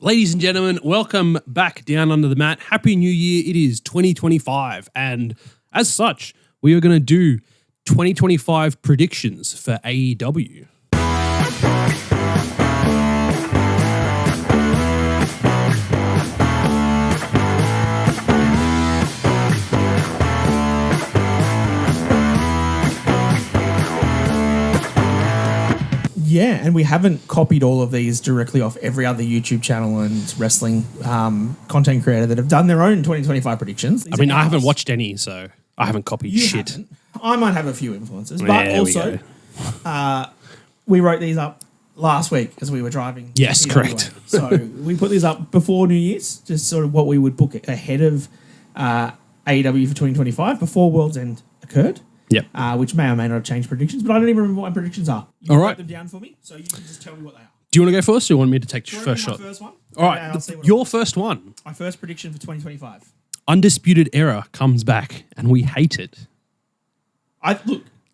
Ladies and gentlemen, welcome back down under the mat. Happy New Year. It is 2025. And as such, we are going to do 2025 predictions for AEW. Yeah, and we haven't copied all of these directly off every other YouTube channel and wrestling content creator that have done their own 2025 predictions. I haven't watched any, so I haven't copied shit. Haven't. I might have a few influences, but also we wrote these up last week as we were driving. Yes, correct. So we put these up before New Year's, just sort of what we would book ahead of AEW for 2025 before World's End occurred. Yep. Which may or may not have changed predictions, but I don't even remember what my predictions are. You all can right. write them down for me, so you can just tell me what they are. Do you want to go first, or do you want me to take the first shot? First one. All right, your first one. My first prediction for 2025. Undisputed Era comes back, and we hate it.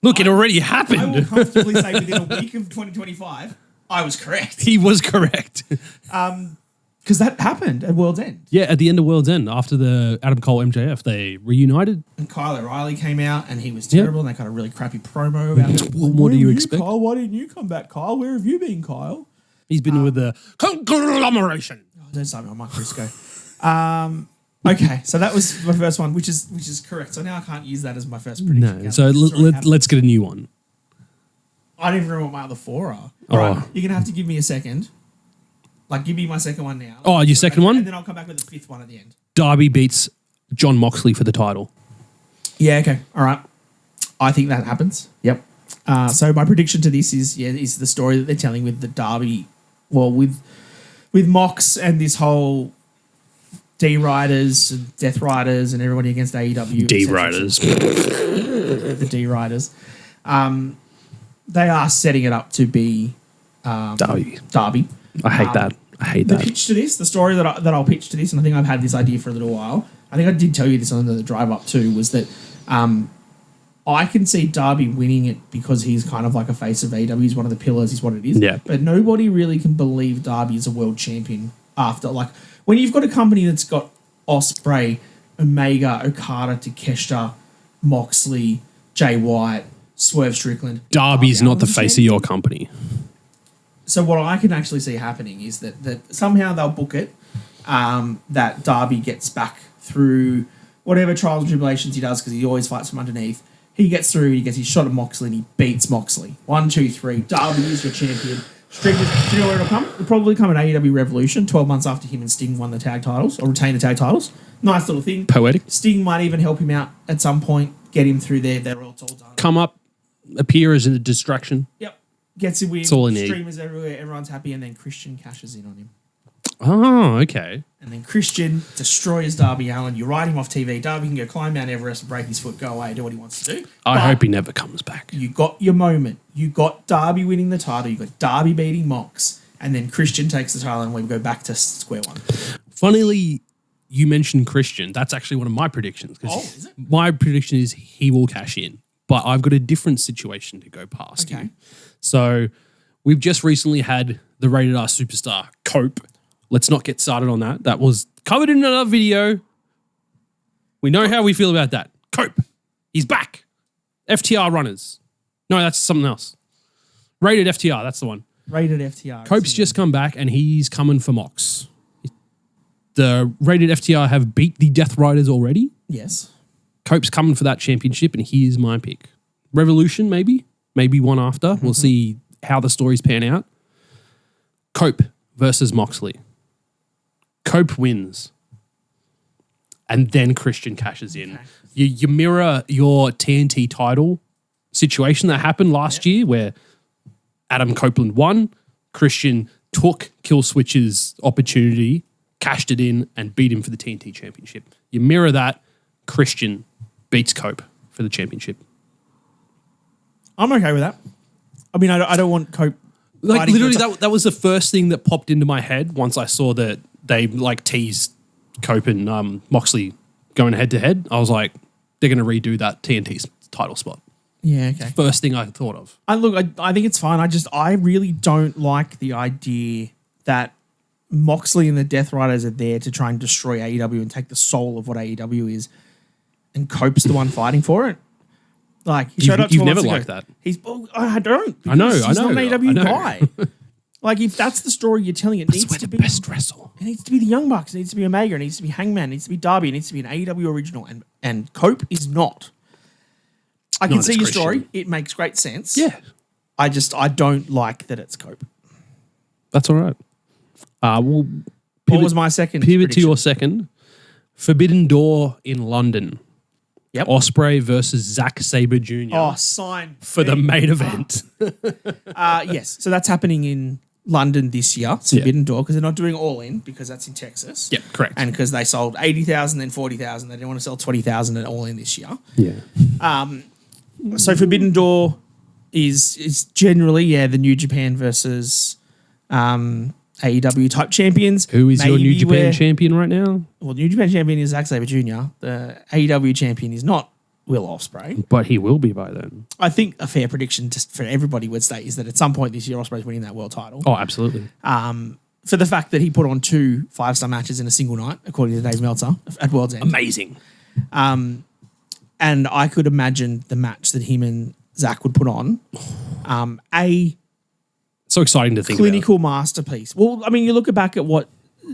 Look, it already happened. I will comfortably say within a week of 2025, I was correct. He was correct. Because that happened at World's End. Yeah, at the end of World's End, after the Adam Cole MJF, they reunited. And Kyle O'Reilly came out and he was terrible and they got a really crappy promo about it. What more do you expect? Kyle? Why didn't you come back, Kyle? Where have you been, Kyle? He's been with the conglomeration. Oh, don't start me on my Crisco. Okay, so that was my first one, which is correct. So now I can't use that as my first prediction. No, so let's get a new one. I don't even remember what my other four are. Oh. All right, you're going to have to give me a second. Like, give me my second one now. Oh, your second one? And then I'll come back with the fifth one at the end. Darby beats John Moxley for the title. Yeah, okay. All right. I think that happens. Yep. So my prediction to this is the story that they're telling with the Darby, well, with Mox and this whole D-Riders and Death Riders and everybody against AEW. D-Riders. The D-Riders. They are setting it up to be Darby. I hate that. The pitch to this, the story that I'll pitch to this, and I think I've had this idea for a little while. I think I did tell you this on the drive up too, was that I can see Darby winning it because he's kind of like a face of AEW. He's one of the pillars. He's what it is. Yeah. But nobody really can believe Darby is a world champion after, like, when you've got a company that's got Ospreay, Omega, Okada, Takeshita, Moxley, Jay White, Swerve Strickland. Darby's not the face of your company. So what I can actually see happening is that somehow they'll book it, that Darby gets back through whatever trials and tribulations he does because he always fights from underneath. He gets through, he gets his shot at Moxley and he beats Moxley. 1, 2, 3. Darby is your champion. Sting, do you know where it'll come? It'll probably come at AEW Revolution, 12 months after him and Sting won the tag titles or retained the tag titles. Nice little thing. Poetic. Sting might even help him out at some point, get him through there. They're all done. Come up, appear as a distraction. Yep. Gets a win. That's all I need. Streamers everywhere. Everyone's happy. And then Christian cashes in on him. Oh, okay. And then Christian destroys Darby Allin. You write him off TV. Darby can go climb Mount Everest and break his foot, go away, do what he wants to do. I hope he never comes back. You got your moment. You got Darby winning the title. You got Darby beating Mox. And then Christian takes the title and we go back to square one. Funnily, you mentioned Christian. That's actually one of my predictions. Oh, is it? My prediction is he will cash in. But I've got a different situation to go past you. So we've just recently had the Rated R superstar, Cope. Let's not get started on that. That was covered in another video. We know how we feel about that. Cope. He's back. FTR runners. No, that's something else. Rated FTR. That's the one. Rated FTR. Cope's just come back and he's coming for Mox. The Rated FTR have beat the Death Riders already. Yes. Cope's coming for that championship and he is my pick. Revolution, maybe. Maybe one after. We'll see how the stories pan out. Cope versus Moxley. Cope wins. And then Christian cashes in. Okay. You mirror your TNT title situation that happened last year where Adam Copeland won. Christian took Killswitch's opportunity, cashed it in, and beat him for the TNT championship. You mirror that. Christian beats Cope for the championship. I'm okay with that. I mean, I don't want Cope. Like literally, that was the first thing that popped into my head once I saw that they like teased Cope and Moxley going head to head. I was like, they're going to redo that TNT title spot. Yeah, okay. First thing I thought of. I think it's fine. I really don't like the idea that Moxley and the Death Riders are there to try and destroy AEW and take the soul of what AEW is, and Cope's the one fighting for it. Like, he showed up. You've never liked that. I don't. I know. He's not an AEW I know. guy. Like, if that's the story you're telling, it needs to be the best wrestle. It needs to be the Young Bucks. It needs to be Omega. It needs to be Hangman. It needs to be Darby. It needs to be an AEW original. And Cope is not. I can see your story. It makes great sense. Yeah. I don't like that it's Cope. That's all right. We'll What was my second pivot prediction? to your second. Forbidden Door in London. Yep. Ospreay versus Zac Sabre Jr. Oh, sign. for the main event. Yes. So that's happening in London this year. It's Forbidden Door, because they're not doing All In because that's in Texas. Yep, correct. And because they sold 80,000 then 40,000. They didn't want to sell 20,000 at All In this year. Yeah. So Forbidden Door is generally, the New Japan versus AEW type champions. Who is your New Maybe Japan champion right now? Well, New Japan champion is Zac Sabre Jr. The AEW champion is not Will Ospreay. But he will be by then. I think a fair prediction just for everybody would state is that at some point this year Ospreay's winning that world title. Oh, absolutely. For the fact that he put on 2 5-star matches in a single night, according to Dave Meltzer, at World's End. Amazing. And I could imagine the match that him and Zach would put on. So exciting to think Clinical masterpiece. Well, I mean, you look back at what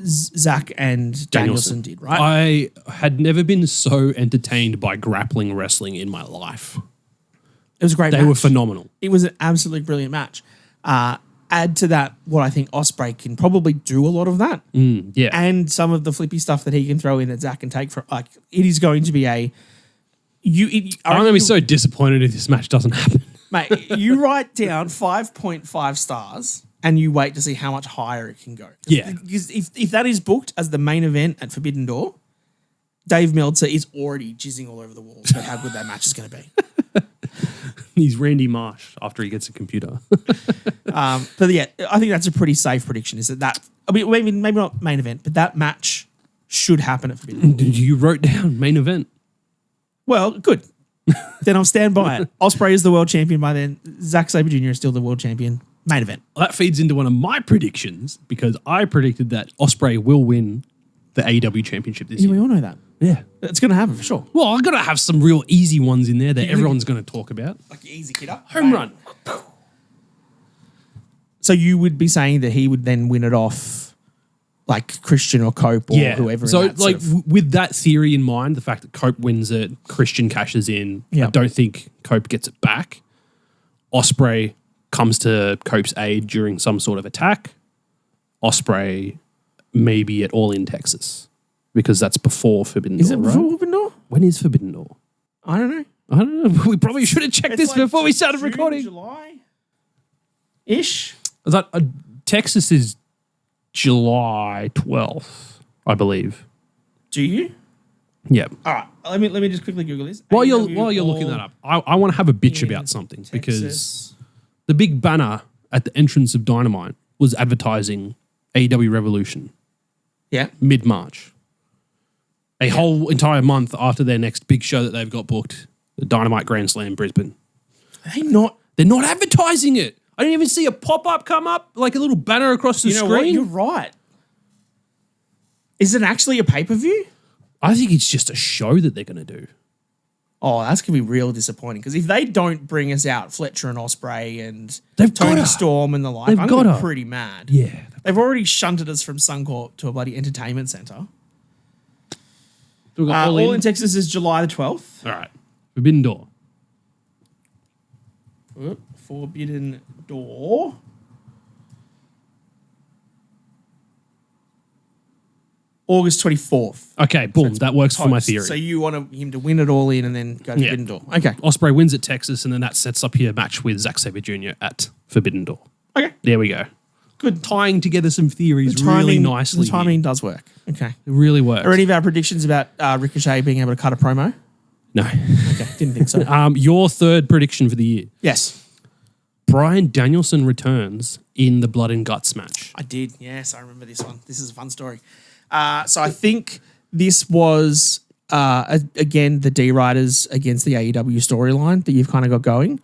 Zach and Danielson did, right? I had never been so entertained by grappling wrestling in my life. It was a great match. They were phenomenal. It was an absolutely brilliant match. Add to that what I think Ospreay can probably do a lot of that. Yeah. And some of the flippy stuff that he can throw in that Zach can take from, like, it is going to be I'm going to be so disappointed if this match doesn't happen. Mate, you write down 5.5 stars and you wait to see how much higher it can go. Yeah. Because if that is booked as the main event at Forbidden Door, Dave Meltzer is already jizzing all over the walls about how good that match is going to be. He's Randy Marsh after he gets a computer. But yeah, I think that's a pretty safe prediction. Is that I mean, maybe not main event, but that match should happen at Forbidden Door. You wrote down main event. Well, good. Then I'll stand by it. Ospreay is the world champion by then. Zac Sabre Jr. is still the world champion. Main event. Well, that feeds into one of my predictions because I predicted that Ospreay will win the AEW championship this Yeah, we year. all know that. Yeah. It's going to happen for sure. Well, I've got to have some real easy ones in there that everyone's going to talk about. Like easy kidder. Home run. So you would be saying that he would then win it off like Christian or Cope or whoever. So, in that like, sort of, with that theory in mind, the fact that Cope wins it, Christian cashes in, I don't think Cope gets it back. Ospreay comes to Cope's aid during some sort of attack. Ospreay maybe at All In Texas because that's before Forbidden Door, is it before Forbidden Door? When is Forbidden Door? I don't know. I don't know. We probably should have checked this like before we started June, recording. July-ish. Is that, Texas is July 12th, I believe. Do you? Yeah. All right. Let me just quickly Google this. While you're looking that up, I want to have a bitch about something because the big banner at the entrance of Dynamite was advertising AEW Revolution. Yeah. Mid-March. A whole entire month after their next big show that they've got booked, the Dynamite Grand Slam Brisbane. Are they not? They're not advertising it. I didn't even see a pop-up come up, like a little banner across the You know screen. what? You're right. Is it actually a pay-per-view? I think it's just a show that they're going to do. Oh, that's going to be real disappointing because if they don't bring us out Fletcher and Ospreay and They've Tony gotta. Storm and the like, They've I'm going to gotta. be pretty mad. Yeah. They've already shunted us from Suncorp to a bloody entertainment centre. So we've got All in Texas is July the 12th. All right. Forbidden Door. Forbidden Door. August 24th. Okay, boom. That works for my theory. So you want him to win it all in and then go to Forbidden Door. Okay. Ospreay wins at Texas, and then that sets up your match with Zac Sabre Jr. at Forbidden Door. Okay. There we go. Good. Tying together some theories really nicely. The timing does work. Okay. It really works. Are any of our predictions about Ricochet being able to cut a promo? No. Okay. Didn't think so. Your third prediction for the year. Yes. Bryan Danielson returns in the Blood and Guts match. I did. Yes, I remember this one. This is a fun story. So I think this was, again, the D-Riders against the AEW storyline that you've kind of got going.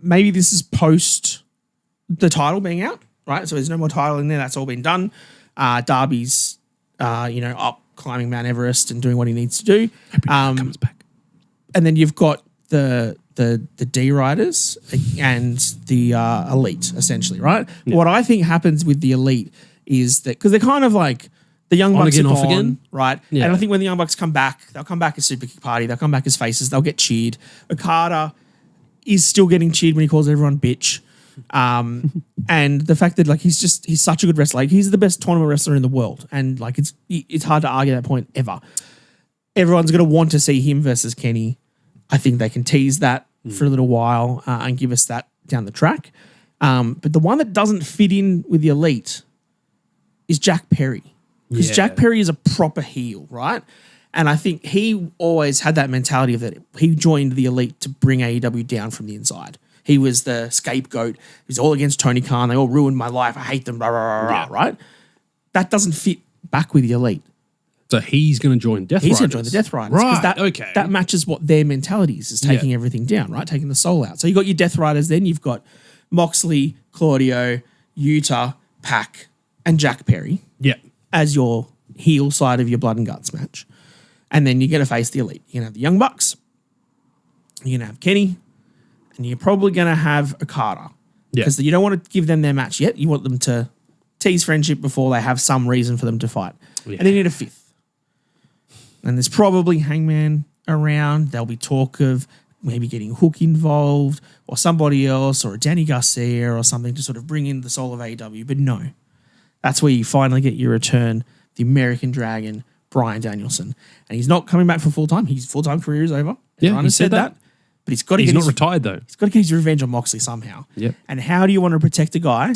Maybe this is post the title being out, right? So there's no more title in there. That's all been done. Darby's, up climbing Mount Everest and doing what he needs to do. Comes back. And then you've got the D Riders and the Elite, essentially, right? Yeah. What I think happens with the Elite is that because they're kind of like the Young Bucks again, are off gone, again. right? Yeah. And I think when the Young Bucks come back, they'll come back as Super Kick Party. They'll come back as faces. They'll get cheered. Okada is still getting cheered when he calls everyone bitch. And the fact that like he's such a good wrestler. Like he's the best tournament wrestler in the world, and like it's hard to argue that point ever. Everyone's going to want to see him versus Kenny. I think they can tease that for a little while and give us that down the track. But the one that doesn't fit in with the Elite is Jack Perry. Because Jack Perry is a proper heel, right? And I think he always had that mentality of that he joined the Elite to bring AEW down from the inside. He was the scapegoat. He was all against Tony Khan. They all ruined my life. I hate them, blah, blah, blah, blah, right? That doesn't fit back with the Elite. So he's going to join Death Riders. He's going to join the Death Riders. Right, That matches what their mentality is taking everything down, right? Taking the soul out. So you got your Death Riders, then you've got Moxley, Claudio, Yuta, Pac, and Jack Perry as your heel side of your Blood and Guts match. And then you're going to face the Elite. You're going to have the Young Bucks. You're going to have Kenny. And you're probably going to have Okada. Because you don't want to give them their match yet. You want them to tease friendship before they have some reason for them to fight. And then you need a fifth. And there's probably Hangman around. There'll be talk of maybe getting Hook involved or somebody else or a Danny Garcia or something to sort of bring in the soul of AEW. But no, that's where you finally get your return, the American Dragon, Bryan Danielson. And he's not coming back for full-time. His full-time career is over. Yeah, he said that. But he's got to He's not retired, though. He's got to get his revenge on Moxley somehow. Yep. And how do you want to protect a guy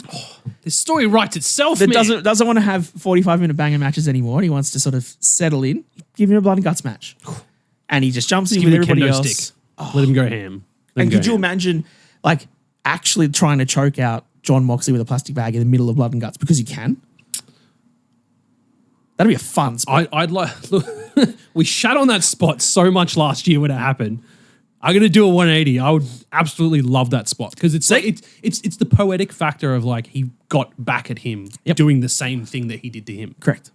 This story writes itself, that man. doesn't want to have 45-minute banger matches anymore? He wants to sort of settle in. Give him a blood and guts match. And he just jumps in with everybody else. Stick. Let him go ham. And could you imagine, like, actually trying to choke out John Moxley with a plastic bag in the middle of blood and guts because he can? That'd be a fun spot. I'd like. Look, we shat on that spot so much last year when it happened. I'm gonna do a 180. I would absolutely love that spot because it's like it's the poetic factor of like he got back at him doing the same thing that he did to him. Correct.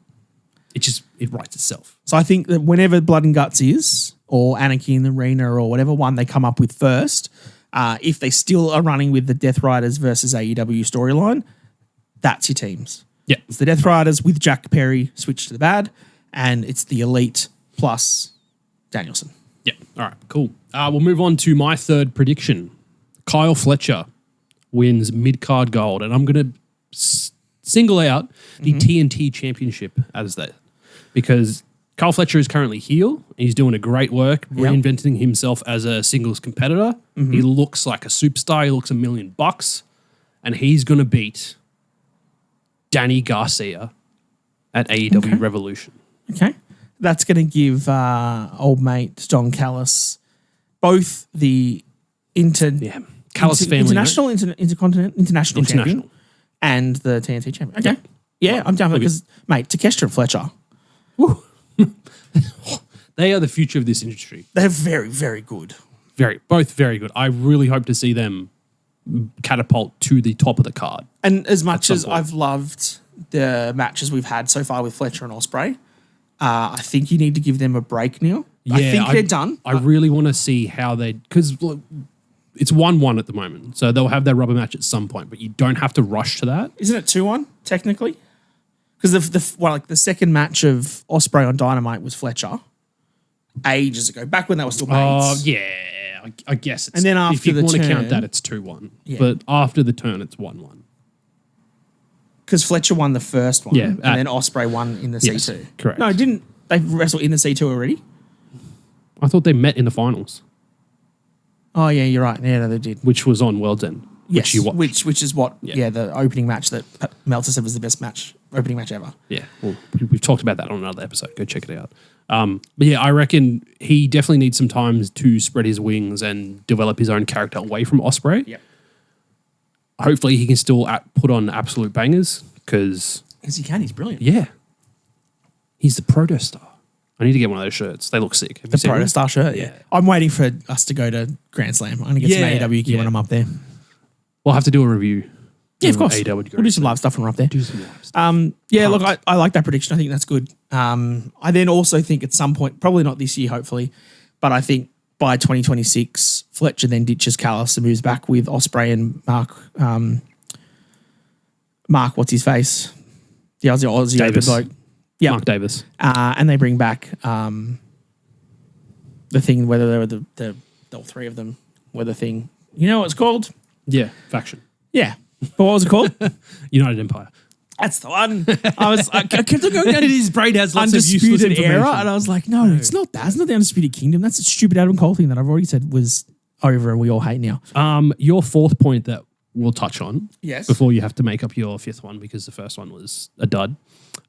It writes itself. So I think that whenever Blood and Guts is, or Anarchy in the Arena, or whatever one they come up with first, if they still are running with the Death Riders versus AEW storyline, that's your teams. Yeah, it's the Death Riders with Jack Perry switched to the bad, and it's the Elite plus Danielson. Yeah. All right. Cool. We'll move on to my third prediction. Kyle Fletcher wins mid-card gold, and I'm going to single out the TNT Championship as that because Kyle Fletcher is currently heel. He's doing a great work, reinventing himself as a singles competitor. He looks like a superstar. He looks $1 million, and he's going to beat Danny Garcia at AEW Revolution. Okay. That's going to give old mate Don Callis both the Callis family, international, international champion and the TNT champion. Okay. Yeah, I'm down for it because, mate, Takeshita and Fletcher. They are the future of this industry. They're very, very good. Both very good. I really hope to see them catapult to the top of the card. And as much as I've loved the matches we've had so far with Fletcher and Ospreay, I think you need to give them a break now. I think they're done. I really want to see how because it's 1-1 at the moment. So they'll have their rubber match at some point, but you don't have to rush to that. Isn't it 2-1 technically? Because the second match of Ospreay on Dynamite was Fletcher ages ago, back when they were still mates. Oh, yeah. I guess it's... And then after if you the want to turn, count that, it's 2-1. Yeah. But after the turn, it's 1-1. Because Fletcher won the first one, and then Ospreay won in the C2. Correct. No, didn't they wrestle in the C2 already? I thought they met in the finals. Oh, yeah, you're right. Yeah, no, they did. Which was on World's End. Yes, which is what, the opening match that Meltzer said was the best opening match ever. Yeah, well, we've talked about that on another episode. Go check it out. But yeah, I reckon he definitely needs some time to spread his wings and develop his own character away from Ospreay. Yep. Hopefully he can still put on absolute bangers because he can. He's brilliant. Yeah. He's the Proto Star. I need to get one of those shirts. They look sick. The Proto Star shirt? Yeah. I'm waiting for us to go to Grand Slam. I'm going to get some AEW gear when I'm up there. We'll have to do a review. Yeah, of course. AEW would go We'll do some live stuff when we're up there. Do some live stuff. Yeah, look, I like that prediction. I think that's good. I then also think at some point, probably not this year, hopefully, but I think by 2026, Fletcher then ditches Callis and moves back with Ospreay and Mark, what's his face? The Aussie Davis. open bloke. Yeah. Mark Davis. And they bring back the thing, whether they were all three of them were the thing. You know what it's called? Yeah, faction. Yeah. But what was it called? United Empire. That's the one. I kept on going down to His brain has lots of useless Undisputed information. Era, and I was like, no, it's not that. It's not the Undisputed Kingdom. That's a stupid Adam Cole thing that I've already said was over and we all hate now. Your fourth point that we'll touch on Yes. before you have to make up your fifth one because the first one was a dud.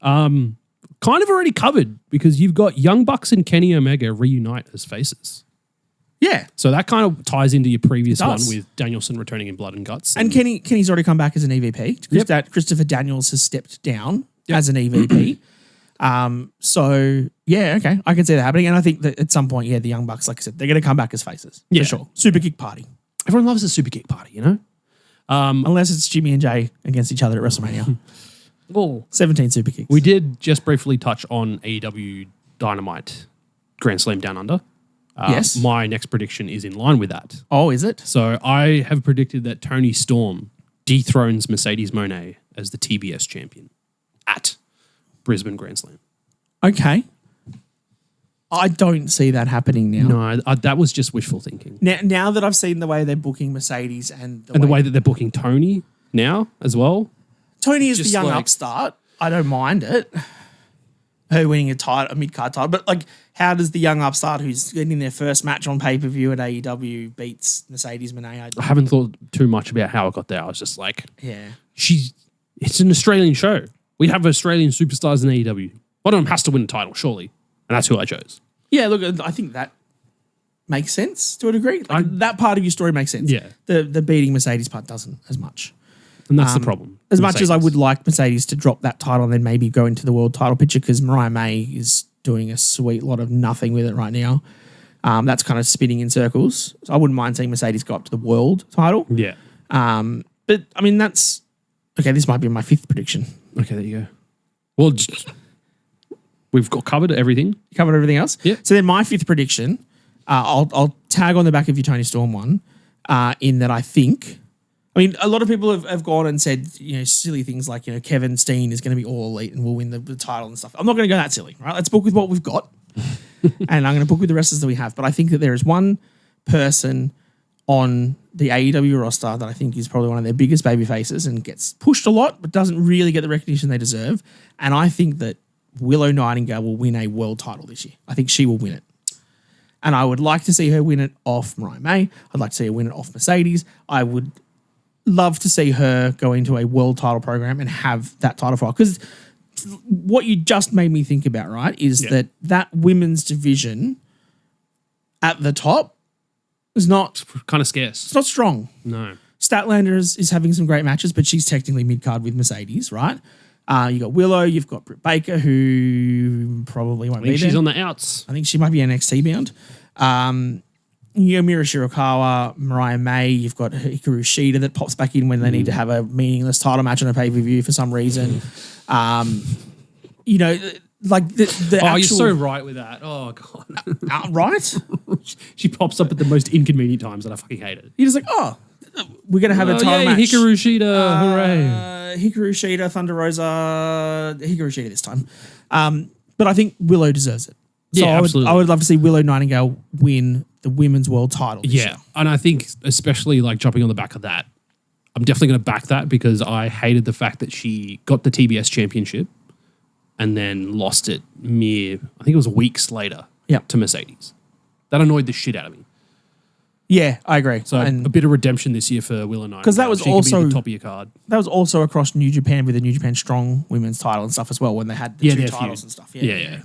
Kind of already covered because you've got Young Bucks and Kenny Omega reunite as faces. Yeah. So that kind of ties into your previous It one does. with Danielson returning in Blood and Guts. And Kenny's already come back as an EVP. Christopher Daniels has stepped down as an EVP. So, yeah, okay. I can see that happening. And I think that at some point, the Young Bucks, like I said, they're going to come back as faces. Yeah. For sure. Super kick party. Everyone loves a super kick party, you know? Unless it's Jimmy and Jay against each other at WrestleMania. Well, 17 super kicks. we did just briefly touch on AEW Dynamite Grand Slam Down Under. Yes. My next prediction is in line with that. Oh, is it? So I have predicted that Tony Storm dethrones Meh-cedes Mone as the TBS champion at Brisbane Grand Slam. Okay. I don't see that happening now. No, that was just wishful thinking. Now that I've seen the way they're booking Mercedes and the way that they're booking Tony now as well. Tony is Just the young like- upstart. I don't mind it. Her winning a mid-card title. But, like, how does the young upstart who's getting their first match on pay-per-view at AEW beats Meh-cedes Mone? I haven't thought too much about how it got there. I was just like, Yeah. it's an Australian show. We have Australian superstars in AEW. One of them has to win a title, surely. And that's who I chose. Yeah, look, I think that makes sense to a degree. Like, that part of your story makes sense. Yeah. The beating Mercedes part doesn't as much. And that's the problem. As much as I Mercedes. would like Mercedes to drop that title and then maybe go into the world title picture because Mariah May is doing a sweet lot of nothing with it right now. That's kind of spinning in circles. So I wouldn't mind seeing Mercedes go up to the world title. Yeah. But, I mean, that's... Okay, this might be my fifth prediction. Okay, there you go. Well, we've got covered everything. You covered everything else? Yeah. So then my fifth prediction, I'll tag on the back of your Tony Storm one, in that I think... I mean, a lot of people have gone and said, silly things like, Kevin Steen is going to be all elite and will win the title and stuff. I'm not going to go that silly, right? Let's book with what we've got. And I'm going to book with the wrestlers that we have. But I think that there is one person on the AEW roster that I think is probably one of their biggest baby faces and gets pushed a lot, but doesn't really get the recognition they deserve. And I think that Willow Nightingale will win a world title this year. I think she will win it. And I would like to see her win it off Mariah May. I'd like to see her win it off Mercedes. I would love to see her go into a world title program and have that title for her. Because what you just made me think about, right, is that women's division at the top is not... Kind of scarce. It's not strong. No. Statlander is having some great matches, but she's technically mid-card with Mercedes, right? You got Willow, you've got Britt Baker, who probably won't be there. She's on the outs. I think she might be NXT bound. Yomira Shirakawa, Mariah May, you've got Hikaru Shida that pops back in when they need to have a meaningless title match on a pay-per-view for some reason. Like the actual... You're so right with that. Oh, God. Right? She pops up at the most inconvenient times and I fucking hate it. You're just like, we're going to have a title match. Hikaru Shida, hooray. Hikaru Shida, Thunder Rosa, Hikaru Shida this time. But I think Willow deserves it. So Yeah, absolutely. I would love to see Willow Nightingale win the women's world title. this year. And I think especially like jumping on the back of that, I'm definitely going to back that because I hated the fact that she got the TBS championship and then lost it I think it was weeks later to Mercedes. That annoyed the shit out of me. Yeah, I agree. So a bit of redemption this year for Willow Nightingale. Because that was She could also be the top of your card. That was also across New Japan with the New Japan Strong women's title and stuff as well when they had the two titles and stuff. Yeah.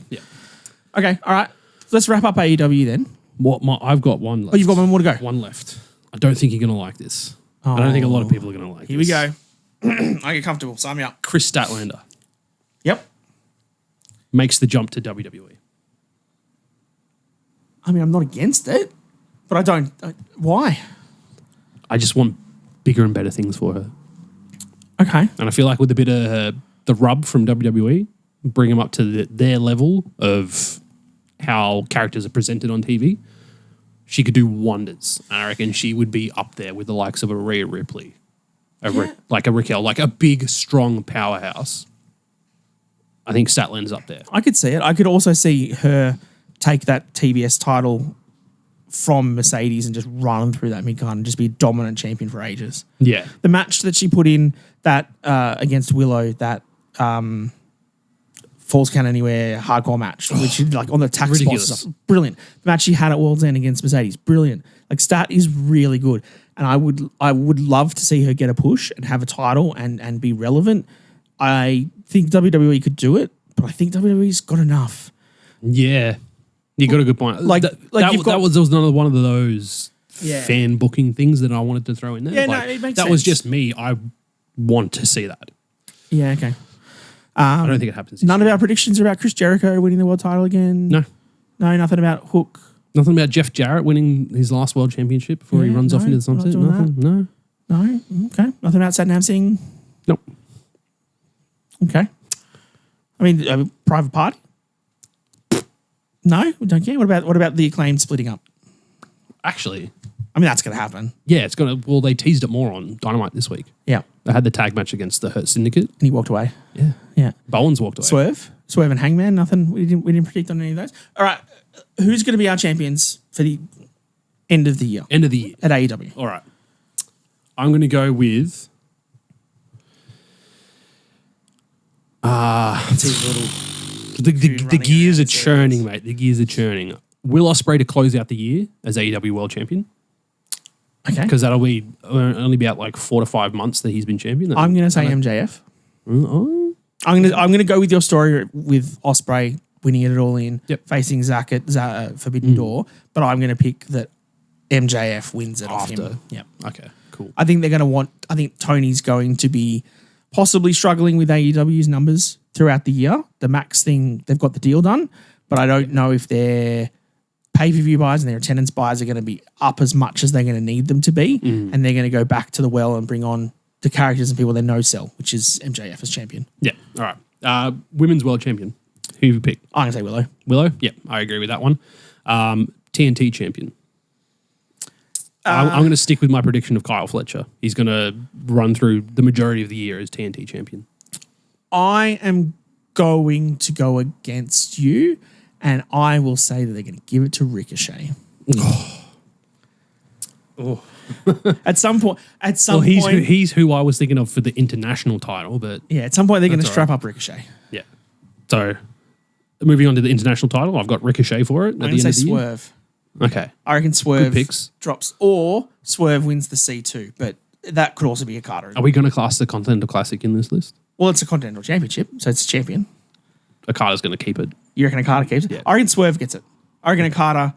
Okay, all right. Let's wrap up AEW then. I've got one left. Oh, you've got one more to go. One left. I don't think you're going to like this. I don't think a lot of people are going to like Here this. we go. I get comfortable. Sign me up. Chris Statlander Yep. makes the jump to WWE. I mean, I'm not against it, but why? I just want bigger and better things for her. Okay. And I feel like with a bit of the rub from WWE, bring them up to their level of how characters are presented on TV, she could do wonders. And I reckon she would be up there with the likes of a Rhea Ripley, like a Raquel, like a big, strong powerhouse. I think Statland's up there. I could see it. I could also see her take that TBS title from Meh-cedes and just run through that mid-card and just be a dominant champion for ages. Yeah. The match that she put in that against Willow, that Falls Count Anywhere hardcore match, which she did like on the tax ridiculous. spots stuff. Brilliant. The match she had at World's End against Meh-cedes, brilliant. Like Stat is really good. And I would love to see her get a push and have a title and be relevant. I think WWE could do it, but I think WWE's got enough. Yeah. You got a good point. That was another one of those fan booking things that I wanted to throw in there. Yeah, no, it makes sense. That was just me. I want to see that. Yeah, okay. I don't think it happens. None of our predictions are about Chris Jericho winning the world title again. No. No, nothing about Hook. Nothing about Jeff Jarrett winning his last world championship before he runs off into the sunset. Nothing. No. No. Okay. Nothing about Satnam Singh. Nope. Okay. I mean, Private Party. No, we don't care. What about the Acclaimed splitting up? Actually, I mean, that's going to happen. yeah, it's gonna. Well, they teased it more on Dynamite this week. Yeah. They had the tag match against the Hurt Syndicate. And he walked away. Yeah. Yeah. Bowens walked away. Swerve and Hangman. Nothing. We didn't predict on any of those. All right. Who's going to be our champions for the end of the year End of the year. at AEW? All right. I'm going to go with. The gears are churning, mate. The gears are churning. Will Ospreay to close out the year as AEW World Champion. Okay. Because that'll be only about like 4 to 5 months that he's been champion. I'm going to say MJF. Oh. I'm gonna go with your story with Ospreay winning it all in, facing Zac at Forbidden Door, but I'm gonna pick that MJF wins it off him. Yeah. Okay. Cool. I think they're gonna want. I think Tony's going to be possibly struggling with AEW's numbers throughout the year. The Max thing, they've got the deal done, but I don't know if their pay-per-view buys and their attendance buys are going to be up as much as they're going to need them to be, and they're going to go back to the well and bring on the characters and people they know sell, which is MJF as champion. Yeah. All right. Women's world champion. Who you pick? I'm going to say Willow. Willow? Yeah, I agree with that one. TNT champion. I'm going to stick with my prediction of Kyle Fletcher. He's going to run through the majority of the year as TNT champion. I am going to go against you, and I will say that they're going to give it to Ricochet. Oh. At some point, he's who I was thinking of for the international title, but yeah, at some point they're going to strap up Ricochet. Yeah. So, moving on to the international title, I've got Ricochet for it. I'm going to say Swerve. Okay. I reckon Swerve Good picks. drops, or Swerve wins the C2, but that could also be a Carter. Are we going to class the Continental Classic in this list? Well, it's a Continental Championship, so it's a champion. Okada's going to keep it. You reckon Okada keeps it? Yeah. I reckon Swerve gets it. I reckon Okada,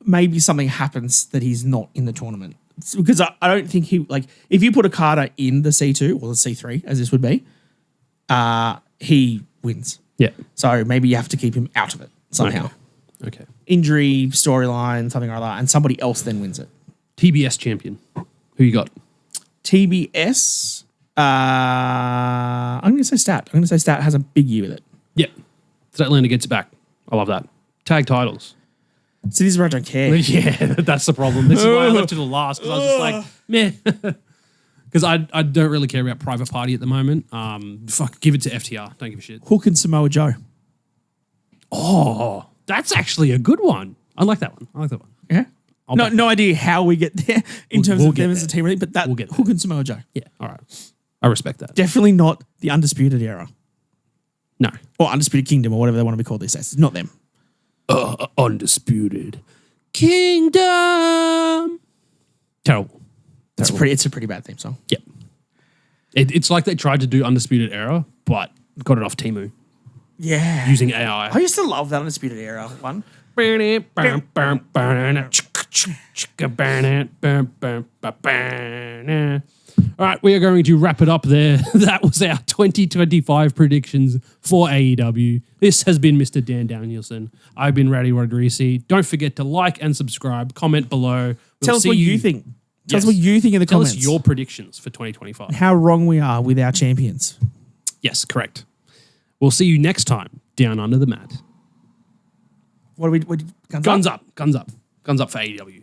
maybe something happens that he's not in the tournament. Because I don't think if you put Okada in the C2 or the C3, as this would be, he wins. Yeah. So maybe you have to keep him out of it somehow. Okay. Injury, storyline, something like that, and somebody else then wins it. TBS champion. Who you got? TBS, I'm going to say Stat. I'm going to say Stat has a big year with it. Yeah. Statlander gets it back. I love that. Tag titles. So this is where I don't care. Yeah, that's the problem. This is why I left it to last, because I was just like, meh. Because I don't really care about Private Party at the moment. Give it to FTR. Don't give a shit. Hook and Samoa Joe. Oh, that's actually a good one. I like that one. Yeah. No idea how we get there in terms of them as a team, really, but we'll get there. Hook and Samoa Joe. Yeah, all right. I respect that. Definitely not the Undisputed Era. No. Or Undisputed Kingdom or whatever they want to be called these days. It's not them. Undisputed Kingdom. Terrible. It's a pretty bad theme song. Yeah. It's like they tried to do Undisputed Era, but got it off Temu. Yeah. Using AI. I used to love that Undisputed Era one. All right, we are going to wrap it up there. That was our 2025 predictions for AEW. This has been Mr. Dan Danielson. I've been Rowdy Rodriguez. Don't forget to like and subscribe, comment below. Tell us what you think. Tell us what you think in the comments. Tell us your predictions for 2025. How wrong we are with our champions. Yes, correct. We'll see you next time down under the mat. What do we... Guns up. Guns up for AEW.